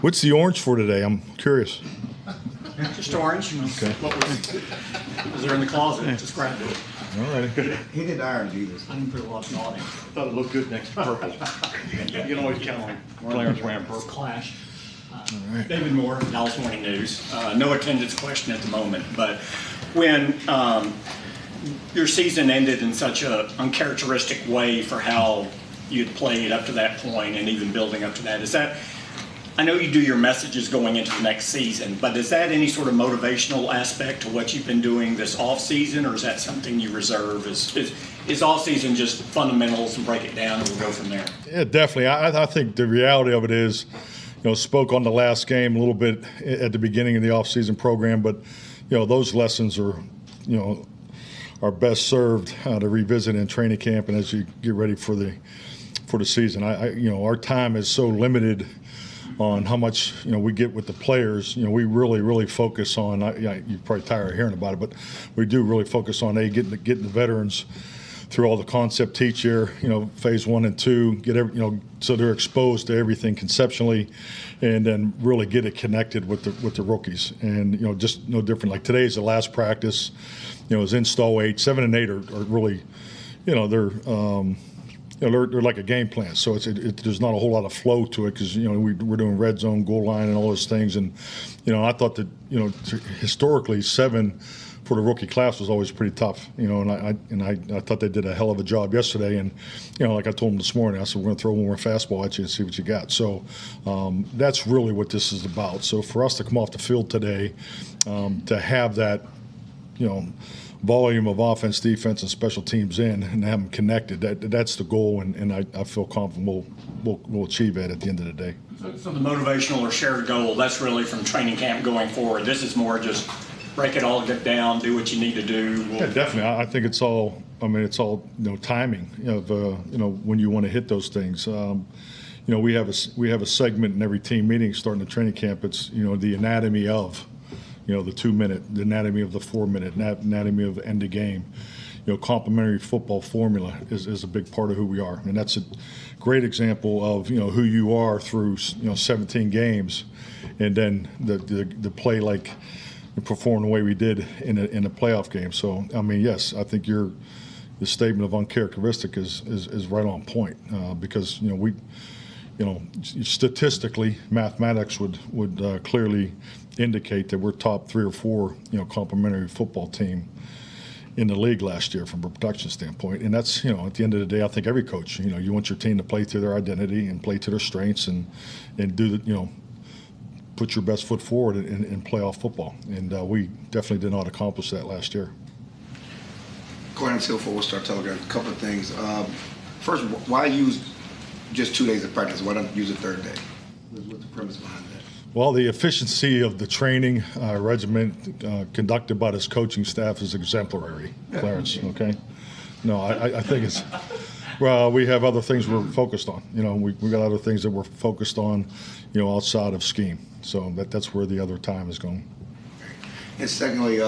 What's the orange for today? I'm curious. Just orange. Okay. What was there in the closet? Just grabbed it. All right. He didn't iron Jesus. I didn't put a lot of thought in. Thought it looked good next to purple. You can always count on Clarence wearing It's purple. clash. David Moore, Dallas Morning News. No attendance question at the moment, but when your season ended in such an uncharacteristic way for how you'd played up to that point and even building up to that, is that, I know you do your messages going into the next season, but is that any sort of motivational aspect to what you've been doing this off season, or is that something you reserve? Is off season just fundamentals and break it down and we'll go from there? Yeah, definitely. I think the reality of it is, spoke on the last game a little bit at the beginning of the off-season program, but those lessons are best served to revisit in training camp and as you get ready for the season. Our time is so limited on how much we get with the players. We really focus on. You're probably tired of hearing about it, but we do really focus on getting the veterans through all the concept teach year, phase 1 and 2, so they're exposed to everything conceptually, and then really get it connected with the rookies. And just no different. Like today's the last practice, is install 8, 7 and 8 are really, they're like a game plan. So there's not a whole lot of flow to it because we're doing red zone, goal line, and all those things. And I thought that historically 7 for the rookie class was always pretty tough, and I thought they did a hell of a job yesterday. And like I told them this morning, I said we're going to throw one more fastball at you and see what you got. So that's really what this is about. So for us to come off the field today, to have that, volume of offense, defense, and special teams in and have them connected, that's the goal, and I feel confident we'll achieve it at the end of the day. So the motivational or shared goal, that's really from training camp going forward. This is more just break it all, get down, do what you need to do. Yeah, definitely. I think it's all. It's all timing of when you want to hit those things. We have a segment in every team meeting starting the training camp. It's the anatomy of, the 2-minute, the anatomy of the 4-minute, anatomy of end of game. Complementary football formula is a big part of who we are, and that's a great example of who you are through 17 games, and then the play like. Perform the way we did in a playoff game. So yes, I think the statement of uncharacteristic is right on point because we statistically mathematics would clearly indicate that we're top 3 or 4 complementary football team in the league last year from a production standpoint. And that's at the end of the day, I think every coach you want your team to play to their identity and play to their strengths and do the put your best foot forward in playoff football, and we definitely did not accomplish that last year. Clarence Hill for Star Telegraph. A couple of things. First, why use just 2 days of practice? Why not use a third day? What's the premise behind that? Well, the efficiency of the training regimen conducted by this coaching staff is exemplary, Clarence. Okay, no, I think it's. Well, we have other things we're focused on. We got other things that we're focused on, outside of scheme. So that's where the other time is going. And secondly,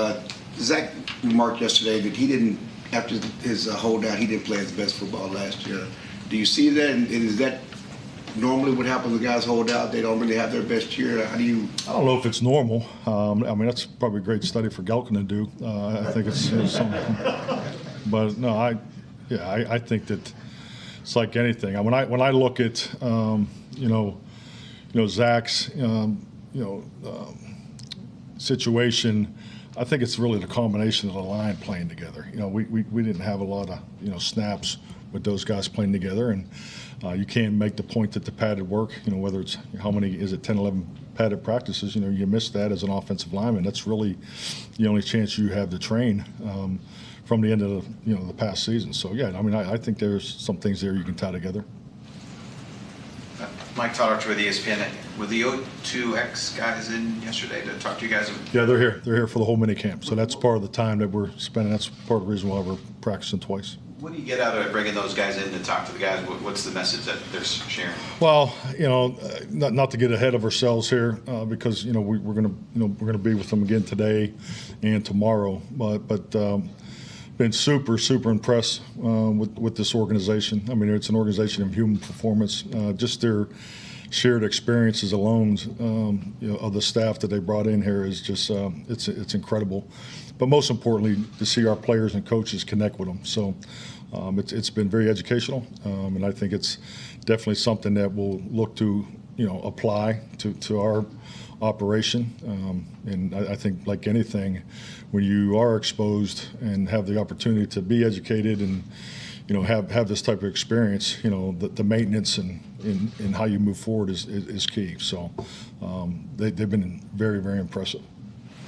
Zach remarked yesterday that he didn't, after his holdout, he didn't play his best football last year. Do you see that? And is that normally what happens when guys hold out? They don't really have their best year. How do you? I don't know if it's normal. That's probably a great study for Gelkin to do. I think it's something. But no, I think that it's like anything. When I look at Zach's situation, I think it's really the combination of the line playing together. We didn't have a lot of snaps with those guys playing together, and you can't make the point that the padded work. Whether it's how many is it 10, 11 padded practices. You miss that as an offensive lineman. That's really the only chance you have to train. From the end of the past season. So yeah, I think there's some things there you can tie together. Mike Tolbert with ESPN. Were the O2X guys in yesterday to talk to you guys? Yeah, they're here. They're here for the whole mini camp. So that's part of the time that we're spending. That's part of the reason why we're practicing twice. What do you get out of bringing those guys in to talk to the guys? What's the message that they're sharing? Well, not to get ahead of ourselves here, because we're gonna be with them again today and tomorrow. But been super impressed with this organization. It's an organization of human performance. Just their shared experiences alone, of the staff that they brought in here is just it's incredible. But most importantly, to see our players and coaches connect with them. So it's been very educational, and I think it's definitely something that we'll look to apply to our operation. And I think, like anything, when you are exposed and have the opportunity to be educated and have this type of experience, the maintenance and how you move forward is key. So they've been very, very impressive.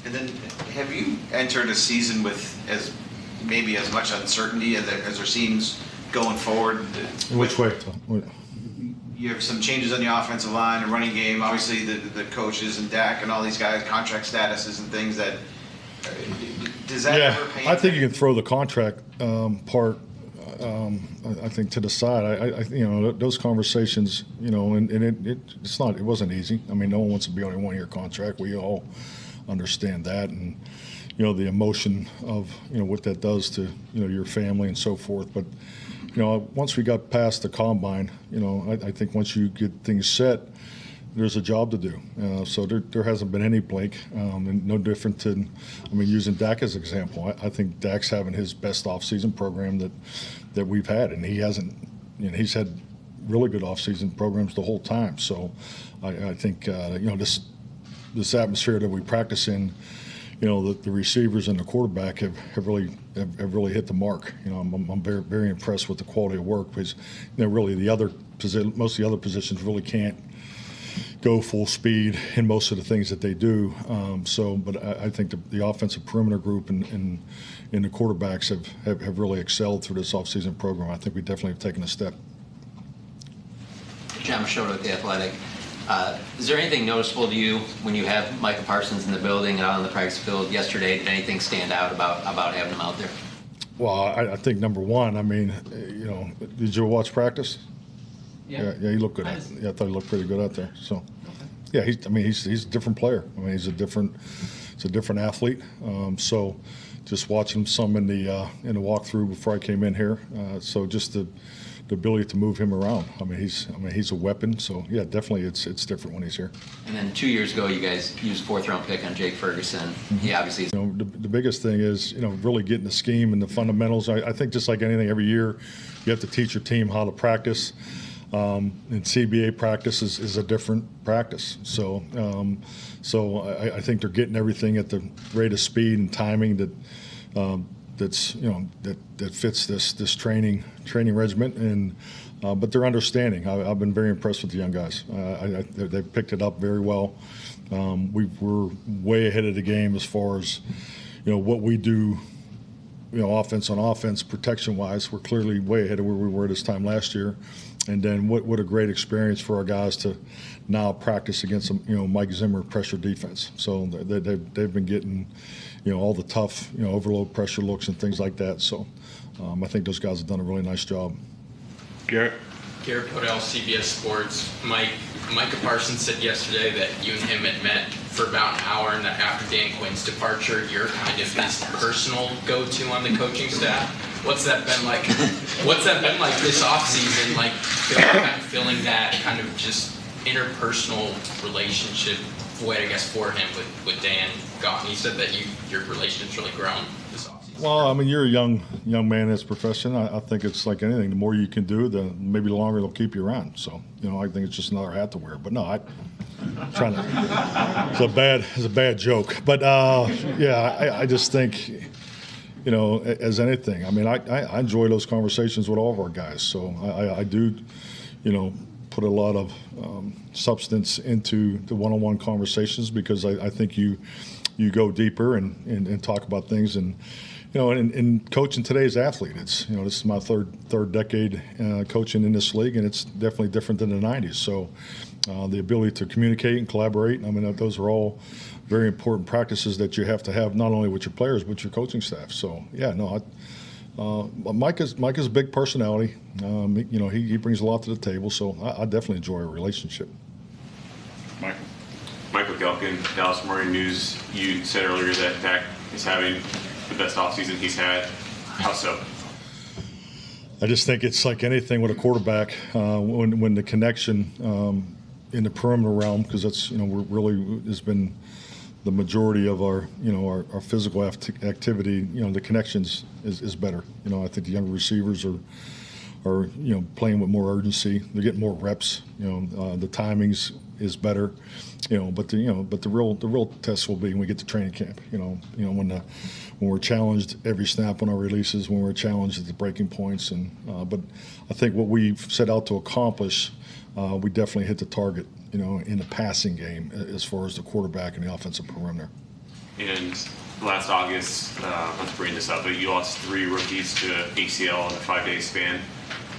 And then, have you entered a season with maybe as much uncertainty as there seems going forward? Which way? You have some changes on the offensive line and running game. Obviously, the coaches and Dak and all these guys, contract statuses and things that. Does that ever pain? I think you can throw the contract part. I think to the side. Those conversations. And it wasn't easy. I mean, no one wants to be on a 1-year contract. We all understand that, and the emotion of what that does to your family and so forth. But once we got past the combine, I think once you get things set, there's a job to do. So there hasn't been any blink, and no different than, using Dak as an example. I think Dak's having his best offseason program that we've had, and he hasn't. He's had really good offseason programs the whole time. So I think this atmosphere that we practice in, the receivers and the quarterback have really hit the mark. I'm very, very impressed with the quality of work, because really most of the other positions really can't go full speed in most of the things that they do. But I think the offensive perimeter group and the quarterbacks have really excelled through this offseason program. I think we definitely have taken a step. John Machota with The Athletic. Is there anything noticeable to you when you have Micah Parsons in the building and out on the practice field yesterday? Did anything stand out about having him out there? Well, I think number one, did you watch practice? Yeah, he looked good. I thought he looked pretty good out there. So, yeah, he's a different player. He's a different athlete. So, just watching some in the walkthrough before I came in here. So just the ability to move him around. He's a weapon. So yeah, definitely it's different when he's here. And then 2 years ago, you guys used 4th-round pick on Jake Ferguson. Mm-hmm. He obviously. The biggest thing is really getting the scheme and the fundamentals. I think just like anything, every year you have to teach your team how to practice. And CBA practice is a different practice. So I think they're getting everything at the rate of speed and timing that fits this training regimen. And but they're understanding. I've been very impressed with the young guys. They've picked it up very well. We're way ahead of the game as far as what we do. Offense on offense, protection-wise, we're clearly way ahead of where we were this time last year. And then what a great experience for our guys to now practice against Mike Zimmer pressure defense. So they've been getting all the tough overload pressure looks and things like that. So I think those guys have done a really nice job. Garrett Podell, CBS Sports. Micah Parsons said yesterday that you and him had met for about an hour, and that after Dan Quinn's departure, you're kind of his personal go-to on the coaching staff. What's that been like? This offseason? Like filling that kind of just interpersonal relationship void, I guess, for him with Dan gone. He said that your relationship's really grown this offseason. Well, you're a young man in this profession. I think it's like anything. The more you can do, the maybe the longer they'll keep you around. So, I think it's just another hat to wear. But no, I'm trying to. It's a bad joke. But I just think, as anything. I enjoy those conversations with all of our guys. So I do, put a lot of substance into the one-on-one conversations, because I think you go deeper and talk about things. And in coaching today's athlete, it's this is my third decade coaching in this league, and it's definitely different than the 90s. So the ability to communicate and collaborate, those are all very important practices that you have to have, not only with your players but your coaching staff. So Micah's a big personality. He brings a lot to the table. So I definitely enjoy a relationship. Michael Gelkin, Dallas Morning News. You said earlier that Dak is having the best offseason he's had. How so? I just think it's like anything with a quarterback. When the connection in the perimeter realm, because that's, we're really has been the majority of our, our physical activity. The connections is better. I think the younger receivers are playing with more urgency. They're getting more reps. The timings is better. But the real test will be when we get to training camp. When we're challenged every snap on our releases, when we're challenged at the breaking points, but I think what we've set out to accomplish, we definitely hit the target. In the passing game as far as the quarterback and the offensive perimeter. And last August, not to bring this up, but you lost 3 rookies to ACL in a 5-day span.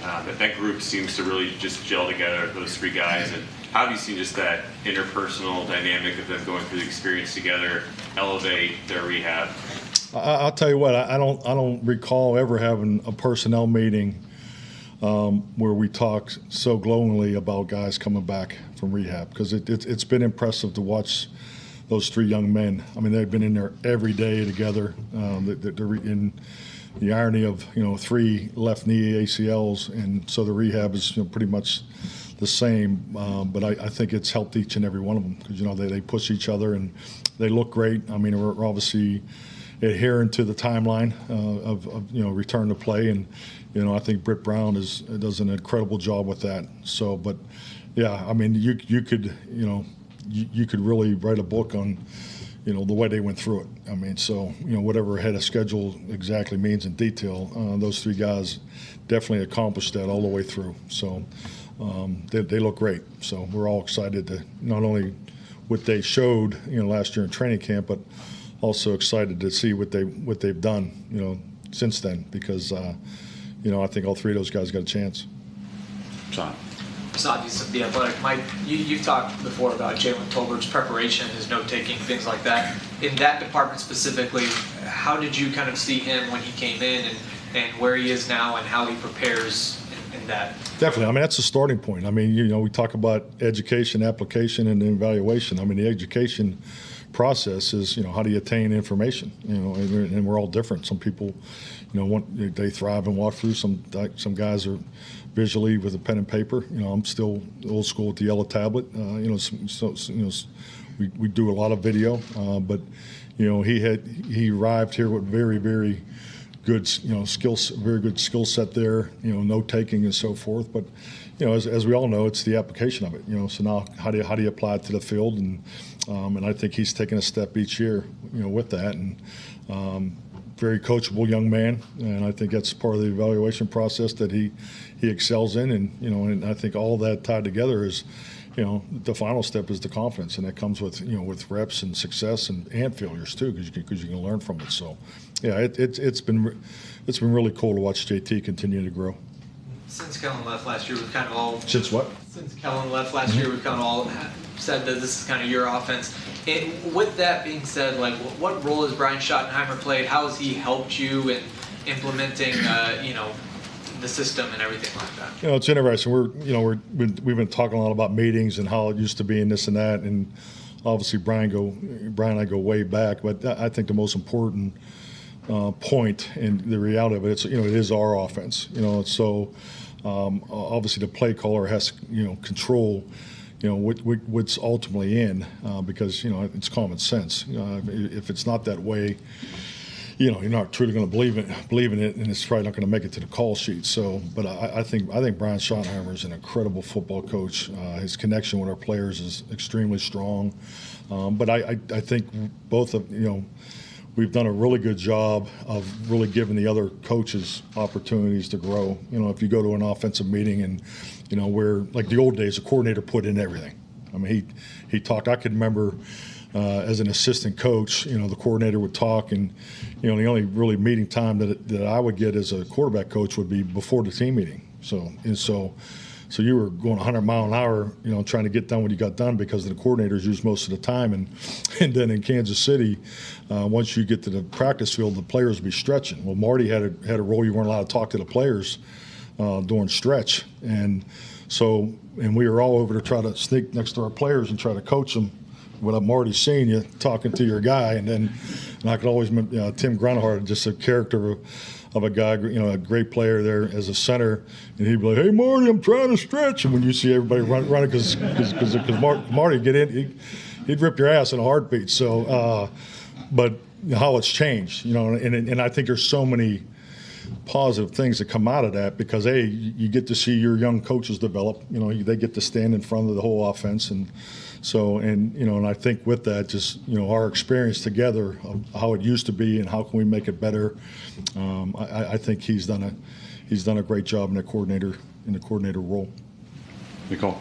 That group seems to really just gel together, those 3 guys. And how have you seen just that interpersonal dynamic of them going through the experience together elevate their rehab? I'll tell you what, I don't recall ever having a personnel meeting where we talk so glowingly about guys coming back from rehab, because it's been impressive to watch those 3 young men. I mean, they've been in there every day together. They're in the irony of 3 left knee ACLs, and so the rehab is pretty much the same. But I think it's helped each and every one of them, because they push each other and they look great. I mean, we're obviously adhering to the timeline of return to play, and I think Britt Brown does an incredible job with that. So, but yeah, I mean, you could really write a book on the way they went through it. I mean, so whatever ahead of schedule exactly means in detail, those 3 guys definitely accomplished that all the way through. So they look great. So we're all excited to not only what they showed last year in training camp, but also excited to see what they've done since then, because I think all 3 of those guys got a chance. Son. Saad, The Athletic. Mike, you've talked before about Jaylen Tolbert's preparation, his note-taking, things like that. In that department specifically, how did you kind of see him when he came in, and where he is now, and how he prepares in that? Definitely. I mean, that's the starting point. I mean, we talk about education, application, and evaluation. I mean, the education process is, how do you attain information? And we're all different. Some people, they thrive and walk through. Some guys are visually with a pen and paper. I'm still old school with the yellow tablet. We do a lot of video, but he arrived here with very, very good very good skill set there. Note taking and so forth. But as we all know, it's the application of it. So now how do you apply it to the field? And I think he's taking a step each year, with that. And very coachable young man, and I think that's part of the evaluation process that he excels in. And I think all that tied together is, the final step is the confidence, and that comes with with reps and success and failures too, because you can learn from it. So, yeah, it's been really cool to watch JT continue to grow. Since Kellen left last year, we've kind of all. Since what? Since Kellen left last year, we've kind of all said that this is kind of your offense. With that being said, like, what role has Brian Schottenheimer played? How has he helped you in implementing, the system and everything like that? It's interesting. We've been talking a lot about meetings and how it used to be and this and that, and obviously Brian and I go way back. But I think the most important point and the reality of it, it is our offense. So obviously the play caller has control. What's ultimately in, because it's common sense. If it's not that way, you're not truly going to believe in it, and it's probably not going to make it to the call sheet. So, but I think Brian Schottenheimer is an incredible football coach. His connection with our players is extremely strong. But I think both of we've done a really good job of really giving the other coaches opportunities to grow. If you go to an offensive meeting and where, like the old days, the coordinator put in everything. I mean, he talked. I could remember as an assistant coach, the coordinator would talk, and the only really meeting time that I would get as a quarterback coach would be before the team meeting. So you were going 100 miles an hour, trying to get done what you got done, because the coordinators use most of the time. And then in Kansas City, once you get to the practice field, the players would be stretching. Well, Marty had a role. You weren't allowed to talk to the players during stretch, and we were all over to try to sneak next to our players and try to coach them what I'm already seeing you talking to your guy, and I can always, Tim Grunhard, just a character of a guy, a great player there as a center, and he'd be like, "Hey Marty, I'm trying to stretch," and when you see everybody running because Marty get in, he'd rip your ass in a heartbeat. So, but how it's changed, and I think there's so many positive things that come out of that because you get to see your young coaches develop. They get to stand in front of the whole offense, and so and I think with that, just our experience together of how it used to be and how can we make it better. I think he's done a great job in the coordinator role. Nicole.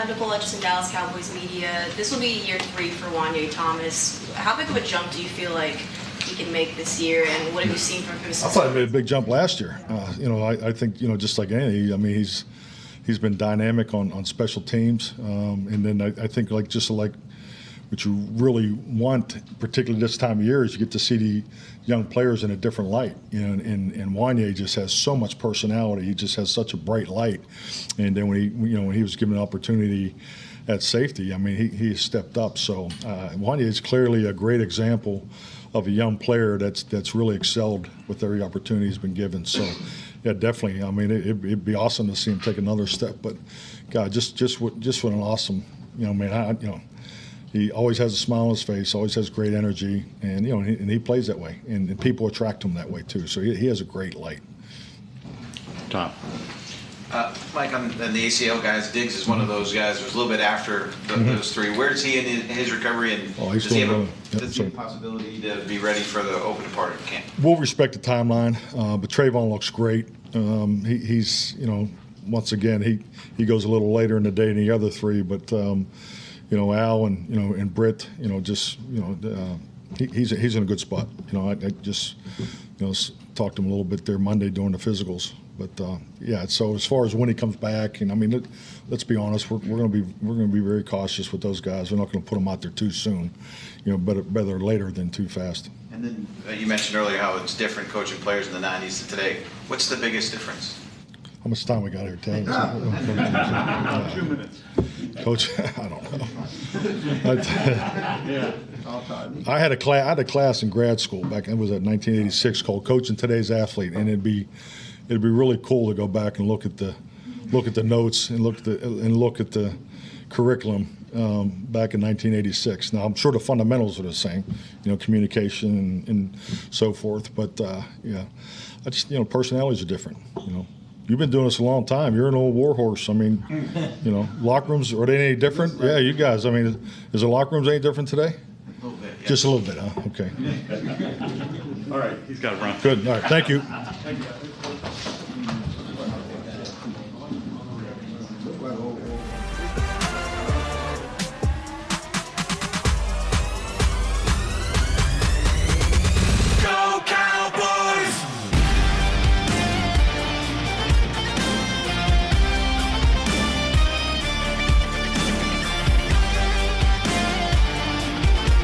Nicole Etchison, Dallas Cowboys Media. This will be year 3 for Wanye Thomas. How big of a jump do you feel like he can make this year, and what have you seen from him? I thought he made a big jump last year. I think just like any, I mean he's been dynamic on special teams, and then I think like what you really want, particularly this time of year, is you get to see the young players in a different light. And Wanye just has so much personality. He just has such a bright light. And then when he was given an opportunity at safety, I mean he stepped up. So Wanye is clearly a great example of a young player that's really excelled with every opportunity he's been given. So yeah, definitely. I mean it'd be awesome to see him take another step. But God, just what an awesome man. He always has a smile on his face, always has great energy, and and he plays that way, and people attract him that way too. So he has a great light. Tom. Mike, on the ACL guys, Diggs is one of those guys who's a little bit after those 3. Where is he in his recovery, and does he have a possibility to be ready for the open part of camp? We'll respect the timeline, but Trayvon looks great. He's once again he goes a little later in the day than the other 3, but. Al and Britt, he's in a good spot. I just talked to him a little bit there Monday during the physicals. But yeah, so as far as when he comes back, and I mean, let's be honest, we're going to be very cautious with those guys. We're not going to put them out there too soon. Better later than too fast. And then you mentioned earlier how it's different coaching players in the '90s to today. What's the biggest difference? How much time we got here, Ted? 2 minutes. Coach, I don't know. I had a class in grad school back. It was at 1986 called "Coaching Today's Athlete," and it'd be really cool to go back and look at the notes and look at the curriculum back in 1986. Now I'm sure the fundamentals are the same, communication and so forth. But yeah, I just personalities are different. You've been doing this a long time. You're an old war horse. I mean, locker rooms, are they any different? Yeah, you guys. I mean, is the locker rooms any different today? A little bit. Yeah. Just a little bit, huh? Okay. All right, he's got to run. Good. All right. Thank you.